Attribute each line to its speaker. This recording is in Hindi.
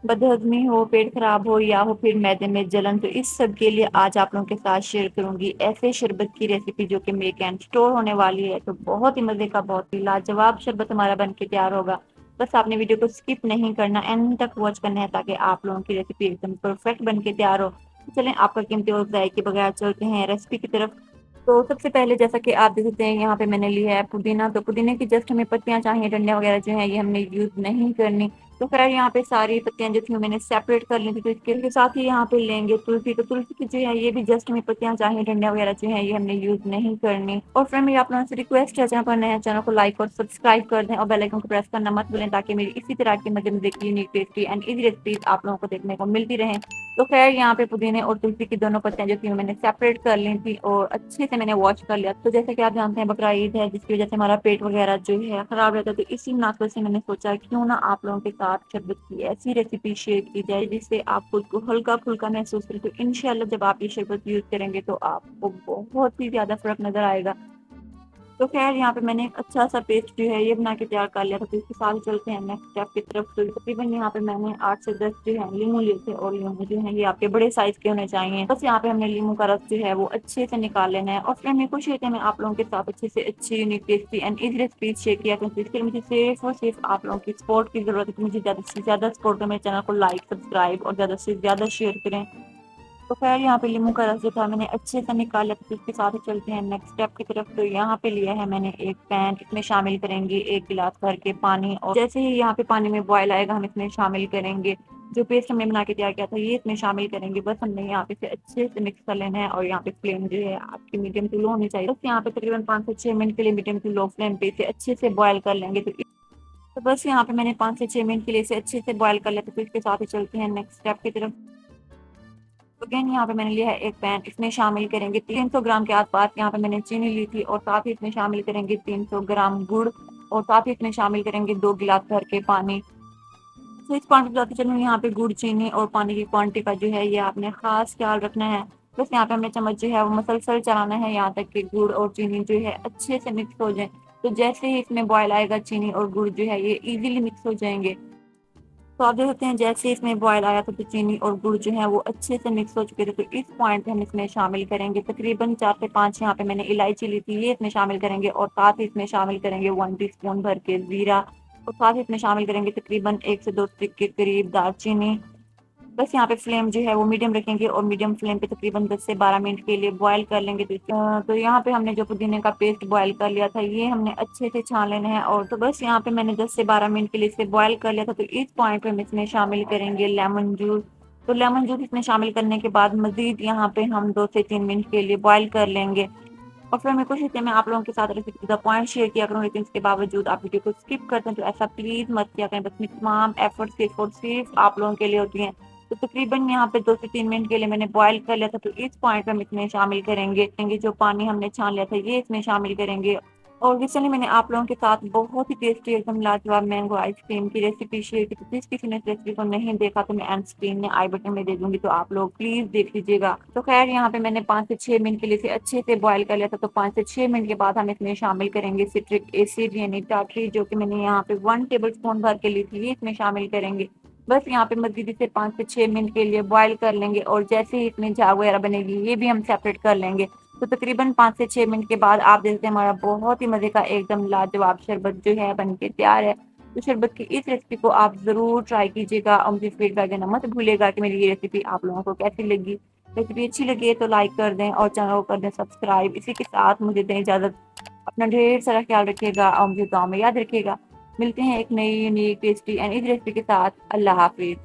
Speaker 1: बदहजमी हो, पेट खराब हो या हो फिर मैदे में जलन, तो इस सब के लिए आज आप लोगों के साथ शेयर करूंगी ऐसे शरबत की रेसिपी जो कि मेक एंड स्टोर होने वाली है। तो बहुत ही मजे का, बहुत ही लाजवाब शरबत हमारा बन के तैयार होगा। बस आपने वीडियो को स्किप नहीं करना, एंड तक वॉच करना है ताकि आप लोगों की रेसिपी एकदम परफेक्ट बन के तैयार हो। तो चलें आपका कीमती वक्त जाए के बगैर चलते हैं रेसिपी की तरफ। तो सबसे पहले जैसा कि आप देख सकते हैं यहाँ पे मैंने लिया है पुदीना। तो पुदीने की जस्ट हमें पत्तियां चाहिए, डंडियां वगैरह जो है ये हमने यूज नहीं करनी। तो खैर यहाँ पे सारी पत्तियां जो थी वो मैंने सेपरेट कर ली थी। तो इसके साथ ही यहाँ पे लेंगे तुलसी। तो तुलसी की जो है ये भी जस्ट हमें पत्तियां चाहिए, डंडियां वगैरह जो है ये हमने यूज नहीं करनी। और फ्रेंड मेरी आप लोगों से रिक्वेस्ट है, चैनल पर नए चैनल को लाइक और सब्सक्राइब कर दें और बेल आइकन को प्रेस करना मत भूलें ताकि मेरी इसी तरह की मजे मजे की unique tasty and easy recipes आप लोगों को देखने को मिलती रहे। तो खैर यहाँ पे पुदीने और तुलसी की दोनों पत्तियां जो थी वो मैंने सेपरेट कर ली थी और अच्छे से मैंने वॉश कर लिया। तो जैसे कि आप जानते हैं बकरा ईद है जिसकी वजह से हमारा पेट वगैरह जो है खराब रहता है। तो इसी मुनासिबत से मैंने सोचा क्यों ना आप लोगों के साथ शरबत की ऐसी रेसिपी शेयर की जाए जिससे आप खुद को हल्का फुल्का महसूस करें। तो इंशाल्लाह जब आप ये शरबत यूज करेंगे तो आपको बहुत ही ज्यादा फर्क नजर आएगा। तो खैर यहाँ पे मैंने एक अच्छा सा पेस्ट जो है ये बना के तैयार कर लिया था। तो इसके साथ चलते हैं नेक्स्ट स्टेप की तरफ। तो तकरीबन यहाँ पे मैंने 8 से 10 जो है लीमू लिए थे और लीमू जो है ये आपके बड़े साइज के होने चाहिए। बस यहाँ पे हमने लीमू का रस जो है वो अच्छे से निकाल लेना है। और फिर मेरे को शेयर मैं आप लोगों के साथ अच्छे से अच्छी unique tasty and easy recipes share किया क्योंकि इसके लिए मुझे सिर्फ और सिर्फ आप लोगों की सपोर्ट की जरूरत है। तो मुझे ज्यादा से ज्यादा सपोर्ट करें, मेरे चैनल को लाइक सब्सक्राइब और ज्यादा से ज्यादा शेयर करें। तो खैर यहाँ पे लीमू का रस जो था मैंने अच्छे से निकाल लिया। तो इसके साथ ही चलते हैं नेक्स्ट स्टेप की तरफ। तो यहाँ पे लिया है मैंने एक पैन, इसमें शामिल करेंगे 1 गिलास भर के पानी। और जैसे ही यहाँ पे पानी में बॉयल आएगा हम इसमें शामिल करेंगे जो पेस्ट हमने बना के तैयार किया था, ये इसमें शामिल करेंगे। बस हमने यहाँ पे से अच्छे से मिक्स कर लेना है और यहाँ पे फ्लेम जो है आपकी मीडियम टू लो होनी चाहिए। बस यहाँ पे तकरीबन 5 से 6 मिनट के लिए मीडियम टू लो फ्लेम पे इसे अच्छे से बॉयल कर लेंगे। तो बस यहाँ पे मैंने 5 से 6 मिनट के लिए इसे अच्छे से बॉयल कर लिया। तो इसके साथ ही चलते हैं नेक्स्ट स्टेप की तरफ। तो अगेन यहाँ पे मैंने लिया है एक पैन, इसमें शामिल करेंगे 300 ग्राम के आसपास यहाँ पे मैंने चीनी ली थी। और साथ ही इसमें शामिल करेंगे 300 ग्राम गुड़। और साथ ही इसमें शामिल करेंगे 2 गिलास भर के पानी। तो इस क्वांटिटी बताते चलूँ, यहाँ पे गुड़ चीनी और पानी की क्वांटिटी का जो है ये आपने खास ख्याल रखना है। बस यहाँ पे हमने चम्मच जो है वो मसलसल चलाना है यहाँ तक कि गुड़ और चीनी जो है अच्छे से मिक्स हो जाए। तो जैसे ही इसमें बॉयल आएगा चीनी और गुड़ जो है ये इजीली मिक्स हो जाएंगे। तो आप देख सकते हैं जैसे इसमें बॉयल आया था तो चीनी और गुड़ जो है वो अच्छे से मिक्स हो चुके थे। तो इस पॉइंट पे हम इसमें शामिल करेंगे तकरीबन 4 से 5 यहाँ पे मैंने इलायची ली थी, ये इसमें शामिल करेंगे। और साथ ही इसमें शामिल करेंगे 1 टीस्पून भर के जीरा। और साथ ही इसमें शामिल करेंगे तकरीबन 1 से 2 स्टिक के करीब दालचीनी। बस यहाँ पे फ्लेम जो है वो मीडियम रखेंगे और मीडियम फ्लेम पे तकरीबन 10 से 12 मिनट के लिए बॉयल कर लेंगे। तो यहाँ पे हमने जो पुदीने का पेस्ट बॉयल कर लिया था ये हमने अच्छे से छान लेना है। और तो बस यहाँ पे मैंने 10 से 12 मिनट के लिए इसे बॉयल कर लिया था। तो इस पॉइंट पे हम इसमें शामिल करेंगे लेमन जूस। तो लेमन जूस इसमें शामिल करने के बाद मजीद यहाँ पे हम 2 से 3 मिनट के लिए बॉयल कर लेंगे। और फिर मेरे को है मैं आप लोगों के साथ रेसिपी का पॉइंट शेयर किया करूँ, लेकिन इसके बावजूद आप वीडियो को स्किप करते हैं तो ऐसा प्लीज मत किया करें। बस मेरी तमाम एफर्ट सिर्फ आप लोगों के लिए होती हैं। तो तकरीबन यहाँ पे 2 से 3 मिनट के लिए मैंने बॉयल कर लिया था। तो इस पॉइंट पे हम इसमें शामिल करेंगे जो पानी हमने छान लिया था ये इसमें शामिल करेंगे। और रिसेंटली मैंने आप लोगों के साथ बहुत ही टेस्टी एकदम लाजवाब मैंगो आइसक्रीम की रेसिपी शेयर की थी। जिस किसी ने इस रेसिपी को नहीं देखा तो मैं एंड स्क्रीन में आई बटन में दे दूंगी, तो आप लोग प्लीज देख लीजिएगा। तो खैर यहाँ पे मैंने 5 से 6 मिनट के लिए इसे अच्छे से बॉयल कर लिया था। तो 5 से 6 मिनट के बाद हम इसमें शामिल करेंगे सिट्रिक एसिड यानी टाटरी, जो कि मैंने यहाँ पे 1 टेबल स्पून भर के ली थी, ये इसमें शामिल करेंगे। बस यहाँ पे मजीद इसे 5 से 6 मिनट के लिए बॉयल कर लेंगे और जैसे ही इसमें झाग वगैरह बनेगी ये भी हम सेपरेट कर लेंगे। तो तकरीबन 5 से 6 मिनट के बाद आप देखते हैं हमारा बहुत ही मजे का एकदम लाजवाब शरबत जो है बन के तैयार है। तो शरबत की इस रेसिपी को आप जरूर ट्राई कीजिएगा और मुझे फीडबैक देना मत भूलिएगा कि मेरी ये रेसिपी आप लोगों को कैसी लगी। रेसिपी अच्छी लगी है तो लाइक कर दें और चैनल को कर दें सब्सक्राइब। इसी के साथ मुझे दें इजाजत। अपना ढेर सारा ख्याल रखिएगा और मुझे दुआ में याद रखिएगा। मिलते हैं एक नई यूनिक टेस्टी एंड इस रेसिपी के साथ। अल्लाह हाफिज।